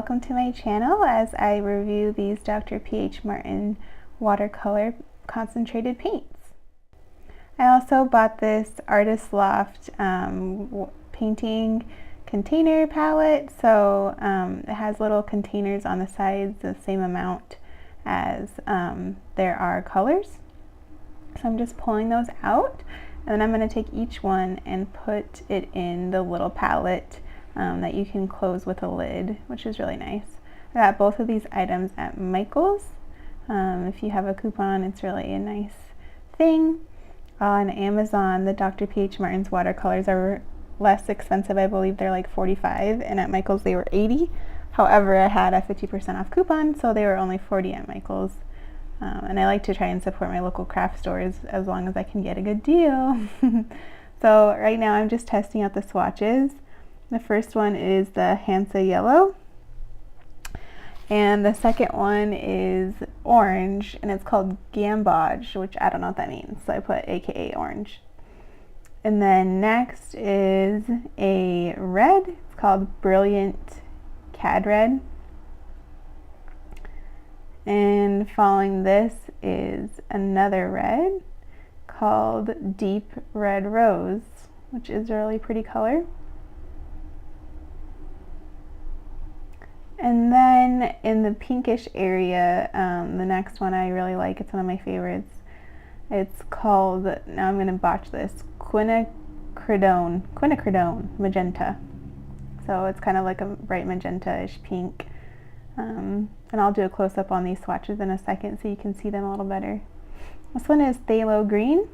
welcome to my channel as I review these Dr. P.H. Martin watercolor concentrated paints. I also bought this Artist Loft painting container palette, so it has little containers on the sides, the same amount as there are colors. So I'm just pulling those out, and then I'm going to take each one and put it in the little palette that you can close with a lid, which is really nice. I got both of these items at Michael's. If you have a coupon, it's really a nice thing. On Amazon, the Dr. P.H. Martin's watercolors are less expensive. I believe they're like $45, and at Michael's they were $80. However, I had a 50% off coupon, so they were only $40 at Michael's. And I like to try and support my local craft stores as long as I can get a good deal. So right now I'm just testing out the swatches. The first one is the Hansa Yellow, and the second one is orange, and it's called Gamboge, which I don't know what that means, so I put AKA orange. And then next is a red, it's called Brilliant Cad Red. And following this is another red called Deep Red Rose, which is a really pretty color. And then in the pinkish area, the next one I really like, it's one of my favorites. It's called, now I'm going to botch this, quinacridone magenta. So it's kind of like a bright magenta-ish pink. And I'll do a close-up on these swatches in a second so you can see them a little better. This one is phthalo green.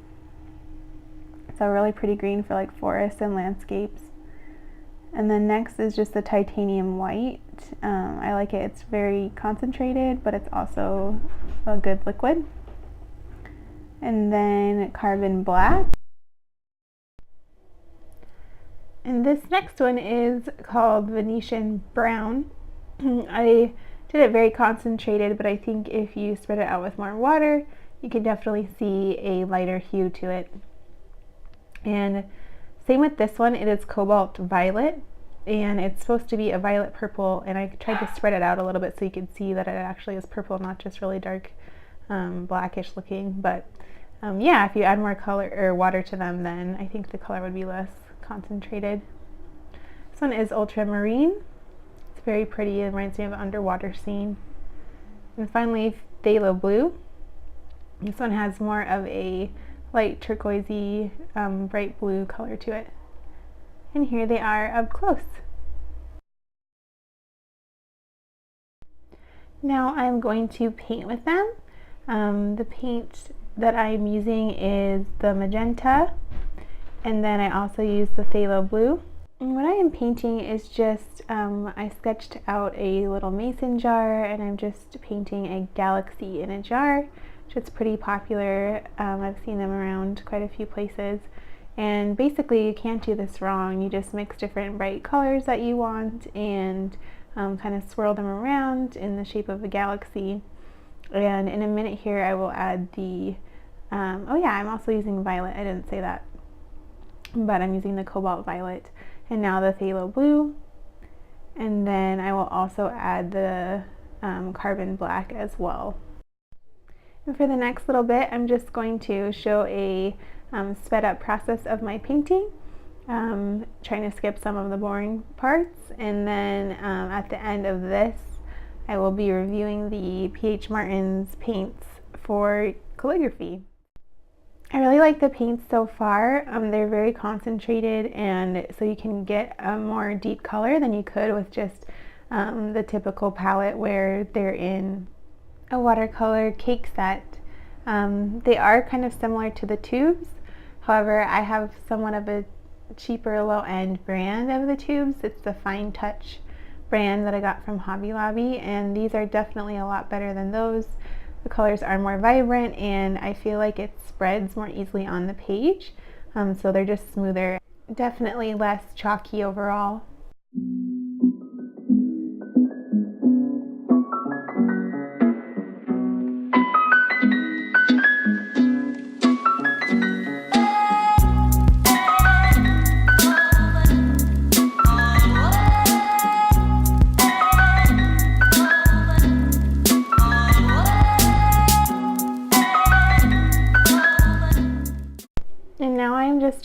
It's a really pretty green for like forests and landscapes. And then next is just the titanium white. I like it. It's very concentrated, but it's also a good liquid. And then carbon black. And this next one is called Venetian brown. I did it very concentrated, but I think if you spread it out with more water, you can definitely see a lighter hue to it. And same with this one, it is cobalt violet, and it's supposed to be a violet purple, and I tried to spread it out a little bit so you could see that it actually is purple, not just really dark blackish looking. But yeah, if you add more color or water to them, then I think the color would be less concentrated. This one is ultramarine. It's very pretty, it reminds me of an underwater scene. And finally, phthalo blue. This one has more of a light turquoisey, bright blue color to it. And here they are up close. Now I'm going to paint with them. The paint that I'm using is the magenta, and then I also use the phthalo blue. And what I am painting is just, I sketched out a little mason jar, and I'm just painting a galaxy in a jar. It's pretty popular. I've seen them around quite a few places, and basically you can't do this wrong. You just mix different bright colors that you want and kind of swirl them around in the shape of a galaxy. And in a minute here I will add the oh yeah, I'm also using violet. I didn't say that, but I'm using the cobalt violet, and now the phthalo blue, and then I will also add the carbon black as well. And for the next little bit, I'm just going to show a sped up process of my painting, trying to skip some of the boring parts, and then at the end of this, I will be reviewing the P.H. Martin's paints for calligraphy. I really like the paints so far. They're very concentrated, and so you can get a more deep color than you could with just the typical palette where they're in a watercolor cake set. They are kind of similar to the tubes. However, I have somewhat of a cheaper low-end brand of the tubes. It's the Fine Touch brand that I got from Hobby Lobby, and these are definitely a lot better than those. The colors are more vibrant, and I feel like it spreads more easily on the page, so they're just smoother. Definitely less chalky overall.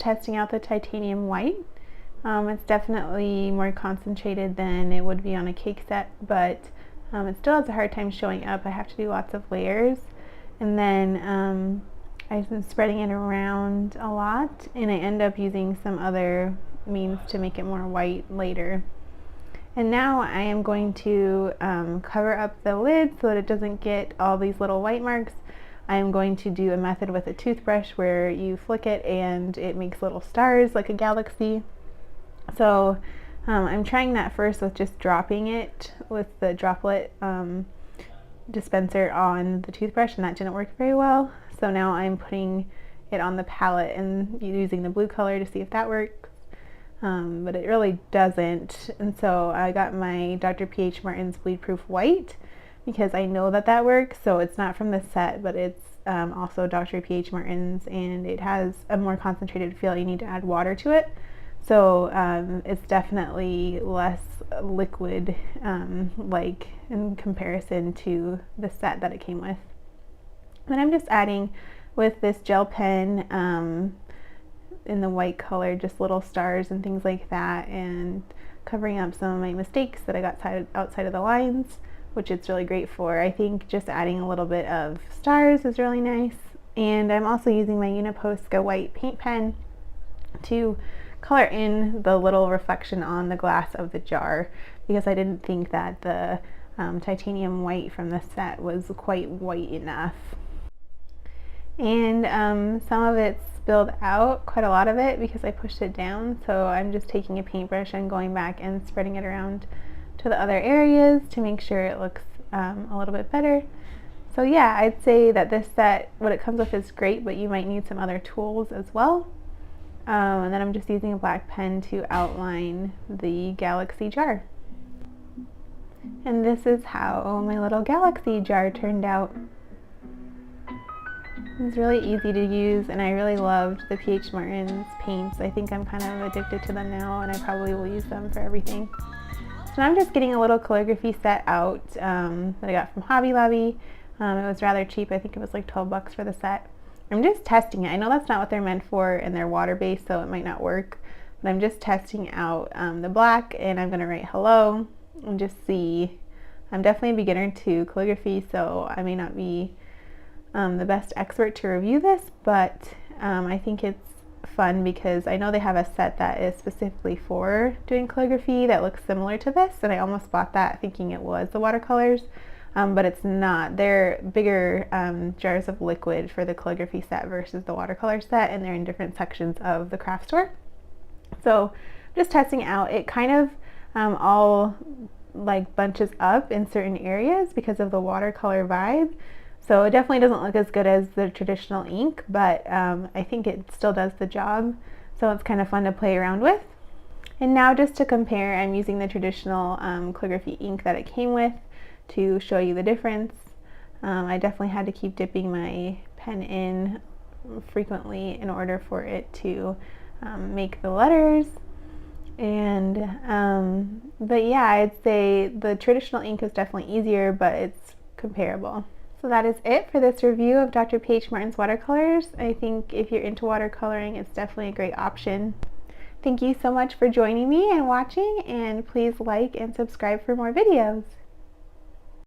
testing out the titanium white. It's definitely more concentrated than it would be on a cake set, but it still has a hard time showing up. I have to do lots of layers, and then I've been spreading it around a lot, and I end up using some other means to make it more white later. And now I am going to cover up the lid so that it doesn't get all these little white marks. I am going to do a method with a toothbrush where you flick it and it makes little stars like a galaxy. So I'm trying that first with just dropping it with the droplet dispenser on the toothbrush, and that didn't work very well. So now I'm putting it on the palette and using the blue color to see if that works. But it really doesn't, and so I got my Dr. P.H. Martin's bleedproof white because I know that that works. So it's not from the set, but it's also Dr. P.H. Martin's, and it has a more concentrated feel. You need to add water to it, so it's definitely less liquid like in comparison to the set that it came with. Then I'm just adding with this gel pen in the white color, just little stars and things like that, and covering up some of my mistakes that I got outside of the lines, which it's really great for. I think just adding a little bit of stars is really nice. And I'm also using my Uniposca white paint pen to color in the little reflection on the glass of the jar, because I didn't think that the titanium white from the set was quite white enough. And some of it's spilled out, quite a lot of it, because I pushed it down. So I'm just taking a paintbrush and going back and spreading it around to the other areas to make sure it looks a little bit better. So yeah, I'd say that this set, what it comes with, is great, but you might need some other tools as well. And then I'm just using a black pen to outline the galaxy jar. And this is how my little galaxy jar turned out. It's really easy to use, and I really loved the P.H. Martin's paints. I think I'm kind of addicted to them now, and I probably will use them for everything. So now I'm just getting a little calligraphy set out that I got from Hobby Lobby. It was rather cheap. I think it was like 12 bucks for the set. I'm just testing it. I know that's not what they're meant for, and they're water-based, so it might not work. But I'm just testing out the black, and I'm going to write hello and just see. I'm definitely a beginner to calligraphy, so I may not be the best expert to review this, but I think it's fun because I know they have a set that is specifically for doing calligraphy that looks similar to this, and I almost bought that thinking it was the watercolors, but it's not. They're bigger jars of liquid for the calligraphy set versus the watercolor set, and they're in different sections of the craft store. So just testing out. It kind of all like bunches up in certain areas because of the watercolor vibe. So it definitely doesn't look as good as the traditional ink, but I think it still does the job. So it's kind of fun to play around with. And now just to compare, I'm using the traditional calligraphy ink that it came with to show you the difference. I definitely had to keep dipping my pen in frequently in order for it to make the letters. And but yeah, I'd say the traditional ink is definitely easier, but it's comparable. So that is it for this review of Dr. P.H. Martin's watercolors. I think if you're into watercoloring, it's definitely a great option. Thank you so much for joining me and watching, and please like and subscribe for more videos.